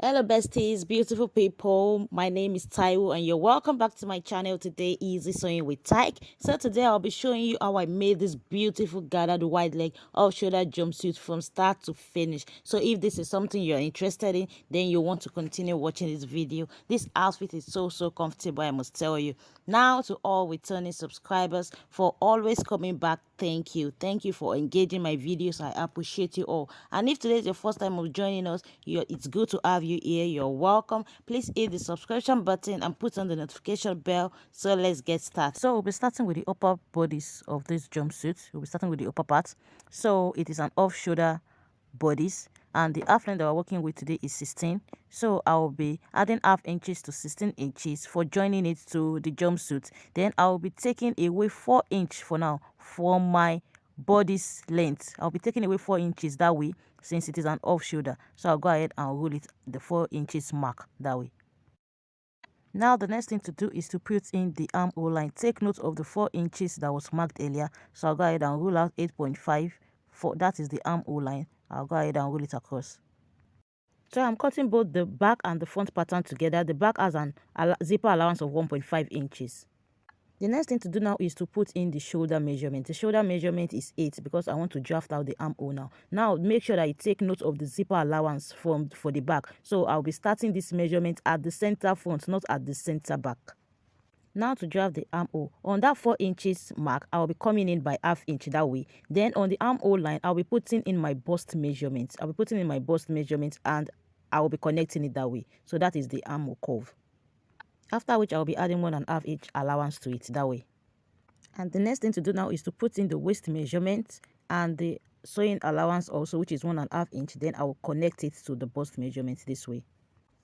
Hello besties, beautiful people. My name is Taiwo and you're welcome back to my channel today, Easy Sewing with Tyke. So today I'll be showing you how I made this beautiful gathered wide leg off-shoulder jumpsuit from start to finish. So if this is something you're interested in, then you want to continue watching this video. This outfit is so comfortable, I must tell you. Now to all returning subscribers for always coming back, thank you. Thank you for engaging my videos. I appreciate you all. And if today is your first time of joining us, it's good to have you here. You're welcome. Please hit the subscription button and put on the notification bell. So let's get started. So we'll be starting with the upper bodice of this jumpsuit. We'll be starting with the upper part. So it is an off-shoulder bodice, and the half length that we're working with today is 16. So I'll be adding half inches to 16 inches for joining it to the jumpsuit. Then I'll be taking away 4 inch for now from my bodice length. I'll be taking away 4 inches that way, since it is an off shoulder. So I'll go ahead and roll it the 4 inches mark that way. Now the next thing to do is to put in the armhole line. Take note of the 4 inches that was marked earlier. So I'll go ahead and rule out 8.5. For that is the armhole line. I'll go ahead and roll it across. So I'm cutting both the back and the front pattern together. The back has an zipper allowance of 1.5 inches. The next thing to do now is to put in the shoulder measurement. The shoulder measurement is 8 because I want to draft out the armhole now. Now make sure that you take note of the zipper allowance for the back. So I'll be starting this measurement at the center front, not at the center back. Now to draft the armhole. On that 4 inches mark, I'll be coming in by half inch that way. Then on the armhole line, I'll be putting in my bust measurement. And I will be connecting it that way. So that is the armhole curve. After which I'll be adding 1.5 inch allowance to it that way. And the next thing to do now is to put in the waist measurement and the sewing allowance also, which is 1.5 inch. Then I will connect it to the bust measurement this way.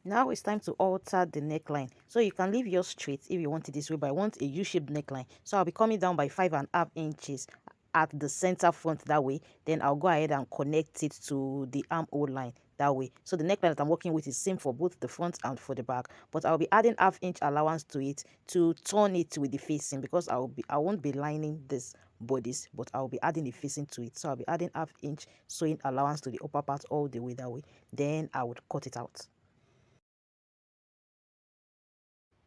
Now it's time to alter the neckline. So you can leave yours straight if you want it this way, but I want a U-shaped neckline. So I'll be coming down by 5.5 inches at the center front that way. Then I'll go ahead and connect it to the armhole line that way. So the neckline that I'm working with is same for both the front and for the back, but I'll be adding half inch allowance to it to turn it with the facing, because I won't be lining this bodice, but I'll be adding the facing to it. So I'll be adding half inch sewing allowance to the upper part all the way that way. Then I would cut it out.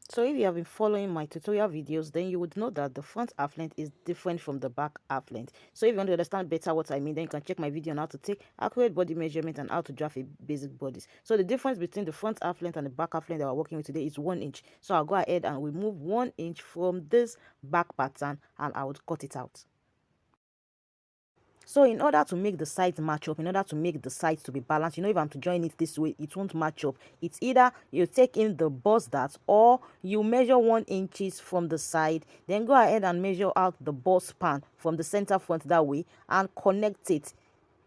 So if you have been following my tutorial videos, then you would know that the front half length is different from the back half length. So if you want to understand better what I mean, then you can check my video on how to take accurate body measurement and how to draft a basic bodice. So the difference between the front half length and the back half length that we're working with today is 1 inch. So I'll go ahead and remove 1 inch from this back pattern and I would cut it out. So in order to make the sides match up, in order to make the sides to be balanced, if I'm to join it this way, it won't match up. It's either you take in the bust dart or you measure 1 inches from the side, then go ahead and measure out the bust span from the center front that way and connect it.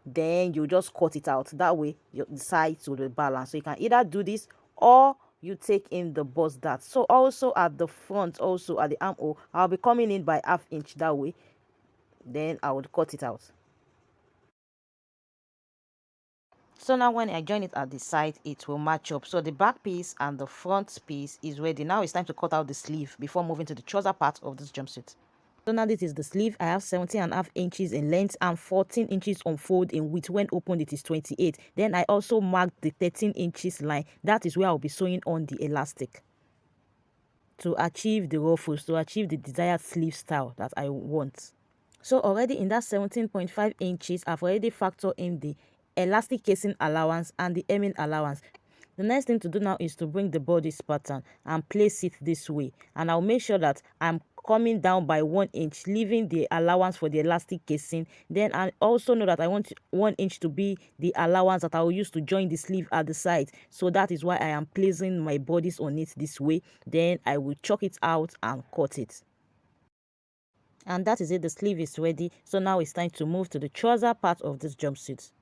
Then you just cut it out. That way the sides will be balanced. So you can either do this or you take in the bust dart. So also at the front, also at the armhole, I'll be coming in by half inch that way. Then I would cut it out. So now when I join it at the side, it will match up. So the back piece and the front piece is ready. Now it's time to cut out the sleeve before moving to the trouser part of this jumpsuit. So now this is the sleeve. I have 17.5 inches in length and 14 inches on fold in width. When opened, it is 28. Then I also marked the 13 inches line. That is where I'll be sewing on the elastic to achieve the ruffles, to achieve the desired sleeve style that I want. So already in that 17.5 inches, I've already factored in the elastic casing allowance and the hemming allowance. The next thing to do now is to bring the bodice pattern and place it this way. And I'll make sure that I'm coming down by 1 inch, leaving the allowance for the elastic casing. Then I also know that I want 1 inch to be the allowance that I will use to join the sleeve at the side. So that is why I am placing my bodice on it this way. Then I will chalk it out and cut it. And that is it, the sleeve is ready. So now it's time to move to the trouser part of this jumpsuit.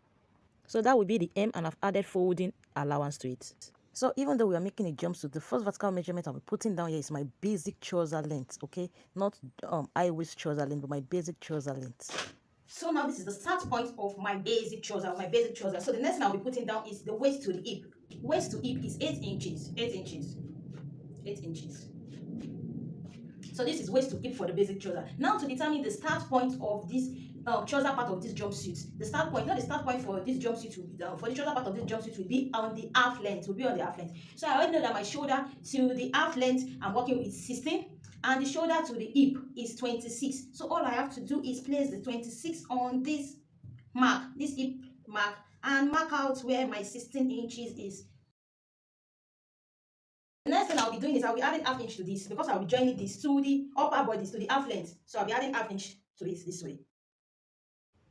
So that will be the hem, and I've added folding allowance to it. So even though we are making a jumpsuit, the first vertical measurement I'll be putting down here is my basic trouser length, okay? Not high waist trouser length, but my basic trouser length. So now this is the start point of my basic trouser, So the next thing I'll be putting down is the waist to the hip. Waist to hip is 8 inches, 8 inches, 8 inches. So this is waist to hip for the basic trouser. Now to determine the start point of this trouser part of this jumpsuit. The start point, not the start point for this jumpsuit will be down. For the trouser part of this jumpsuit will be on the half length. Will be on the half length. So I already know that my shoulder to the half length I'm working with 16, and the shoulder to the hip is 26. So all I have to do is place the 26 on this mark, this hip mark, and mark out where my 16 inches is. The next thing I'll be doing is I'll be adding half inch to this, because I'll be joining this to the upper bodice, to the half length. So I'll be adding half inch to it this way.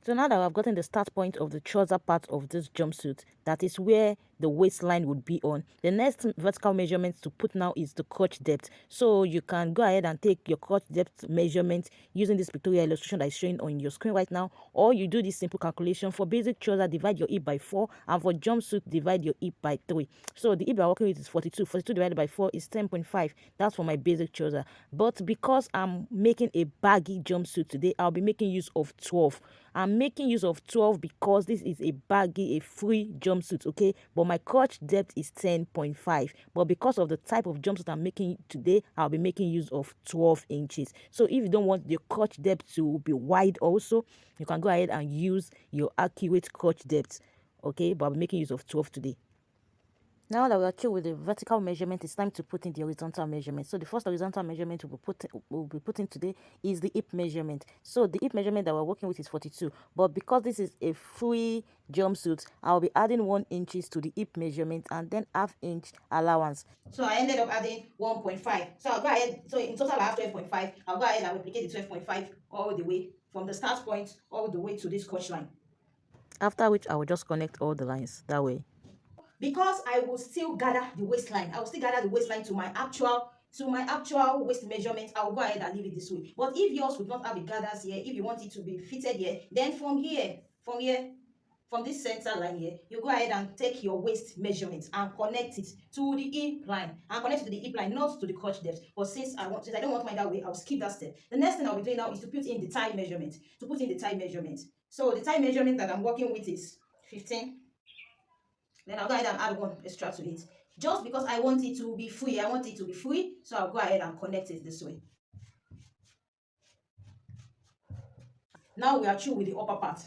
So now that I've gotten the start point of the trouser part of this jumpsuit, that is where the waistline would be on. The next vertical measurement to put now is the crotch depth. So you can go ahead and take your crotch depth measurement using this pictorial illustration that is showing on your screen right now, or you do this simple calculation. For basic trouser, divide your hip by 4, and for jumpsuit, divide your hip by 3. So the hip I'm working with is 42. 42 divided by 4 is 10.5. That's for my basic trouser. But because I'm making a baggy jumpsuit today, I'll be making use of 12. I'm making use of 12 because this is a baggy, a free jumpsuit, okay? But my crotch depth is 10.5. But because of the type of jumpsuit I'm making today, I'll be making use of 12 inches. So if you don't want your crotch depth to be wide also, you can go ahead and use your accurate crotch depth, okay? But I'll be making use of 12 today. Now that we are through with the vertical measurement, it's time to put in the horizontal measurement. So the first horizontal measurement we'll be putting today is the hip measurement. So the hip measurement that we're working with is 42. But because this is a free jumpsuit, I'll be adding 1 inches to the hip measurement and then ½ inch allowance. So I ended up adding 1.5. So I'll go ahead. So in total I have 12.5. I'll go ahead and replicate the 12.5 all the way from the start point all the way to this crotch line. After which I will just connect all the lines that way. Because I will still gather the waistline. I will still gather the waistline to my actual waist measurement. I will go ahead and leave it this way. But if yours would not have it gathers here, if you want it to be fitted here, then from this center line here, you go ahead and take your waist measurement and connect it to the hip line. And connect it to the hip line, not to the crotch depth. But since I don't want mine that way, I'll skip that step. The next thing I'll be doing now is to put in the thigh measurement. So the thigh measurement that I'm working with is 15. Then I'll go ahead and add 1 extra to it. Just because I want it to be free. So I'll go ahead and connect it this way. Now we are through with the upper part.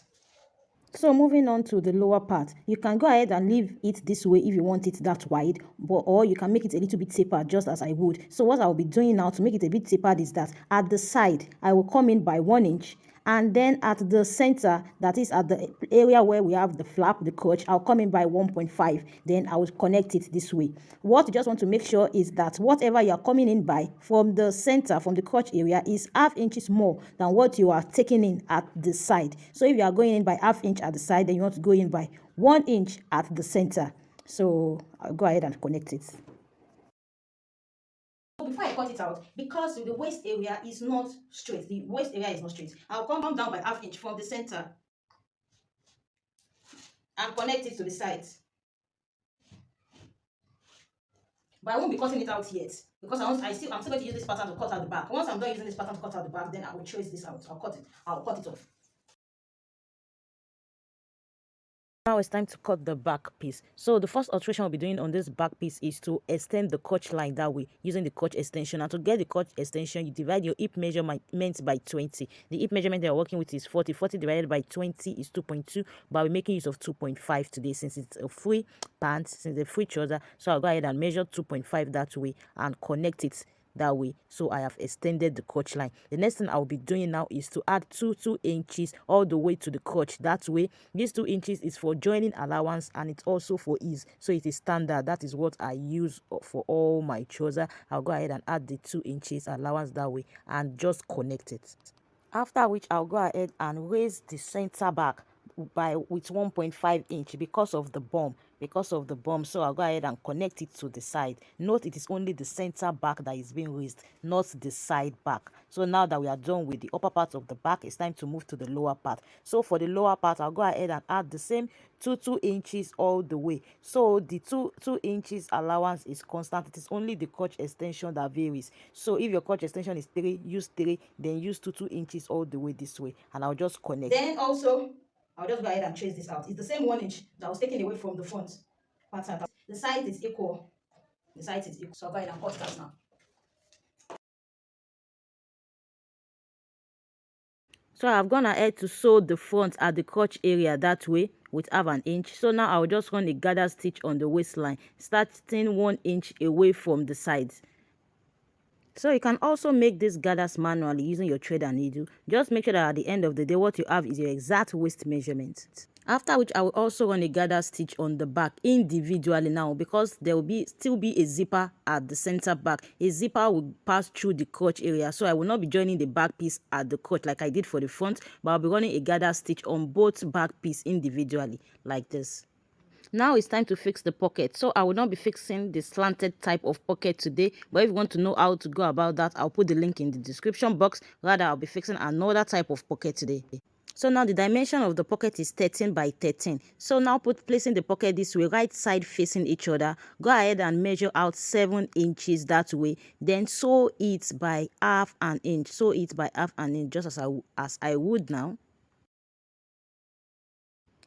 So moving on to the lower part, you can go ahead and leave it this way if you want it that wide, or you can make it a little bit tapered just as I would. So what I'll be doing now to make it a bit tapered is that at the side, I will come in by 1 inch, and then at the center, that is at the area where we have the flap, the crotch, I'll come in by 1.5. Then I will connect it this way. What you just want to make sure is that whatever you are coming in by from the center, from the crotch area, is ½ inches more than what you are taking in at the side. So if you are going in by ½ inch at the side, then you want to go in by 1 inch at the center. So I'll go ahead and connect it. Before I cut it out, because the waist area is not straight, I'll come down by ½ inch from the center and connect it to the sides. But I won't be cutting it out yet, because I'm still going to use this pattern to cut out the back. Once I'm done using this pattern to cut out the back, then I will trace this out. I'll cut it off. Now it's time to cut the back piece. So the first alteration we'll be doing on this back piece is to extend the crotch line that way using the crotch extension. And to get the crotch extension, you divide your hip measurement by 20. The hip measurement that we're working with is 40. 40 divided by 20 is 2.2, but we're making use of 2.5 today since it's a free pant, since it's a free trouser. So I'll go ahead and measure 2.5 that way and connect it that way. So I have extended the crotch line. The next thing I'll be doing now is to add 2 inches all the way to the crotch. That way, this 2 inches is for joining allowance, and it's also for ease. So it is standard. That is what I use for all my trouser. I'll go ahead and add the 2 inches allowance that way and just connect it. After which I'll go ahead and raise the center back with 1.5 inch because of the bum. So I'll go ahead and connect it to the side. Note it is only the center back that is being raised, not the side back. So now that we are done with the upper part of the back, it's time to move to the lower part. So for the lower part, I'll go ahead and add the same 2 inches all the way. So the 2 inches allowance is constant. It is only the crotch extension that varies. So if your crotch extension is 3, use 3, then use 2 inches all the way this way, and I'll just connect. Then also I'll just go ahead and trace this out. It's the same 1 inch that was taken away from the front pattern. The side is equal. So I'll go ahead and cut that now. So I've gone ahead to sew the front at the crotch area that way with half an inch. So now I'll just run a gather stitch on the waistline, starting 1 inch away from the sides. So you can also make these gathers manually using your thread and needle. Just make sure that at the end of the day what you have is your exact waist measurement. After which I will also run a gather stitch on the back individually now, because there will still be a zipper at the center back. A zipper will pass through the crotch area, so I will not be joining the back piece at the crotch like I did for the front, but I'll be running a gather stitch on both back piece individually like this. Now it's time to fix the pocket. So I will not be fixing the slanted type of pocket today, but if you want to know how to go about that, I'll put the link in the description box. Rather, I'll be fixing another type of pocket today. So now the dimension of the pocket is 13 by 13. So now placing the pocket this way, right side facing each other, go ahead and measure out 7 inches that way. Then sew it by half an inch. Sew it by half an inch, just as I would now.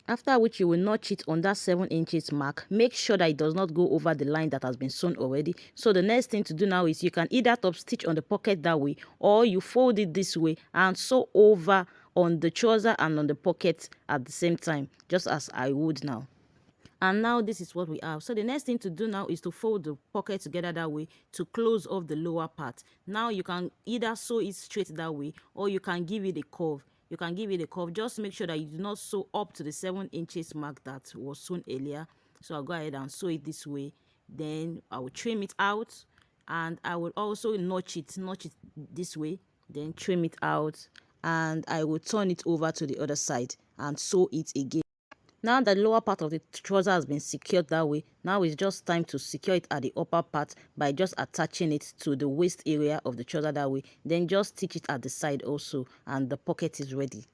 After which you will notch it on that 7 inches mark. Make sure that it does not go over the line that has been sewn already. So the next thing to do now is you can either top stitch on the pocket that way, or you fold it this way and sew over on the trouser and on the pocket at the same time, just as I would now. And now this is what we have. So the next thing to do now is to fold the pocket together that way to close off the lower part. Now you can either sew it straight that way, or you can give it a curve. You can give it a curve. Just make sure that you do not sew up to the 7 inches mark that was sewn earlier. So I'll go ahead and sew it this way. Then I will trim it out, and I will also notch it this way. Then trim it out, and I will turn it over to the other side and sew it again. Now that the lower part of the trouser has been secured that way, now it's just time to secure it at the upper part by just attaching it to the waist area of the trouser that way. Then just stitch it at the side also, and the pocket is ready.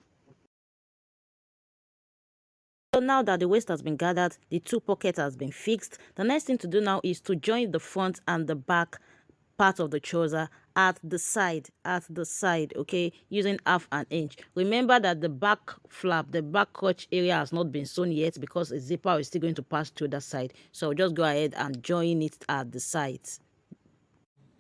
So now that the waist has been gathered, the two pockets has been fixed, the next thing to do now is to join the front and the back part of the trouser at the side, okay, using half an inch. Remember that the back flap, the back crotch area has not been sewn yet because a zipper is still going to pass through that side. So just go ahead and join it at the sides.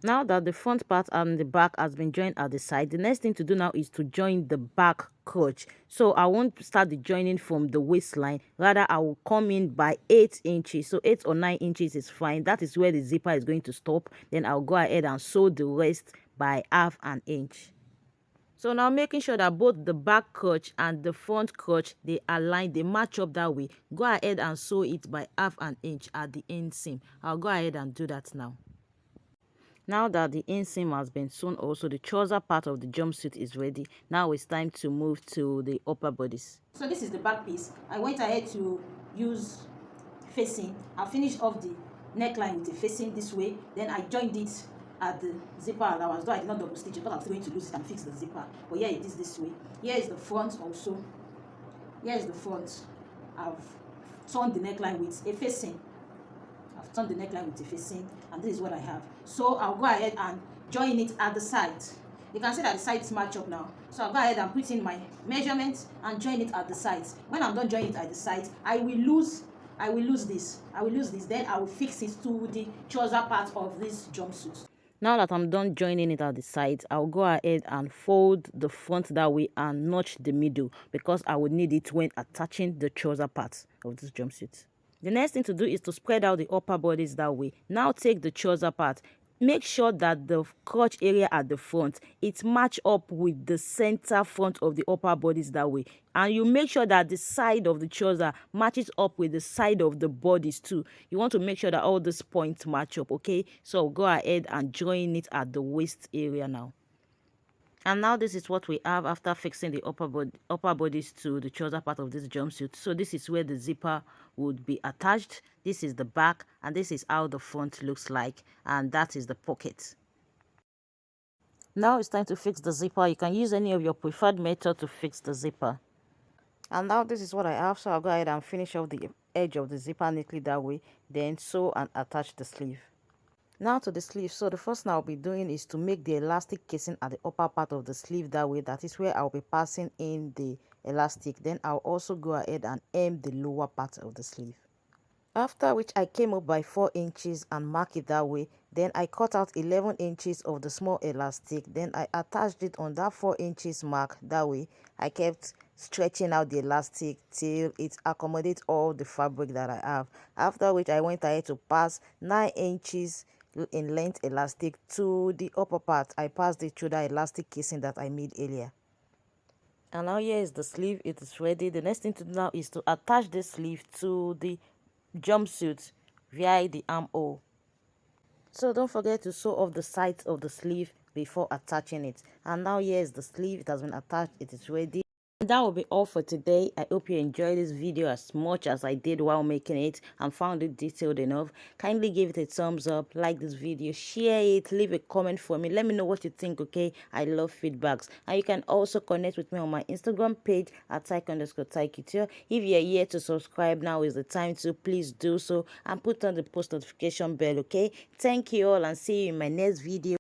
Now that the front part and the back has been joined at the side, the next thing to do now is to join the back crotch. So I won't start the joining from the waistline, rather I will come in by 8 inches. So 8 or 9 inches is fine. That is where the zipper is going to stop. Then I'll go ahead and sew the rest by half an inch. So now making sure that both the back crotch and the front crotch, they align, they match up that way. Go ahead and sew it by half an inch at the inseam. I'll go ahead and do that now. Now that the inseam has been sewn, also the trouser part of the jumpsuit is ready. Now it's time to move to the upper bodice. So this is the back piece. I went ahead to use facing. I finished off the neckline with the facing this way. Then I joined it at the zipper allowance. Though I did not double stitch it because I'm still going to lose it and fix the zipper. But here it is this way. Here is the front also. Here is the front. I've turned the neckline with a facing. I've turned the neckline with the facing, and this is what I have. So I'll go ahead and join it at the side. You can see that the sides match up now. So I'll go ahead and put in my measurements and join it at the sides. When I'm done joining it at the sides, I will lose this. Then I will fix it to the trouser part of this jumpsuit. Now that I'm done joining it at the sides, I'll go ahead and fold the front that way and notch the middle, because I would need it when attaching the trouser part of this jumpsuit. The next thing to do is to spread out the upper bodice that way. Now take the trouser part. Make sure that the crotch area at the front, it match up with the center front of the upper bodice that way. And you make sure that the side of the trouser matches up with the side of the bodice too. You want to make sure that all these points match up, okay? So go ahead and join it at the waist area now. And now this is what we have after fixing the upper bodice to the trouser part of this jumpsuit. So this is where the zipper would be attached. This is the back, and this is how the front looks like, and that is the pocket. Now it's time to fix the zipper. You can use any of your preferred method to fix the zipper. And now this is what I have, so I'll go ahead and finish off the edge of the zipper neatly that way, then sew and attach the sleeve. Now to the sleeve. So the first thing I'll be doing is to make the elastic casing at the upper part of the sleeve that way. That is where I'll be passing in the elastic. Then I'll also go ahead and hem the lower part of the sleeve. After which I came up by 4 inches and mark it that way. Then I cut out 11 inches of the small elastic. Then I attached it on that 4 inches mark that way. I kept stretching out the elastic till it accommodates all the fabric that I have. After which I went ahead to pass 9 inches in length elastic to the upper part. I passed it through that elastic casing that I made earlier. And now here is the sleeve. It is ready. The next thing to do now is to attach the sleeve to the jumpsuit via the armhole. So don't forget to sew off the sides of the sleeve before attaching it. And now here is the sleeve. It has been attached. It is ready. That will be all for today. I hope you enjoyed this video as much as I did while making it and found it detailed enough. Kindly give it a thumbs up, like this video, share it, leave a comment for me. Let me know what you think, okay? I love feedbacks. And you can also connect with me on my Instagram page at @tyke_tyke. If you're here to subscribe, now is the time to please do so and put on the post notification bell, okay? Thank you all and see you in my next video.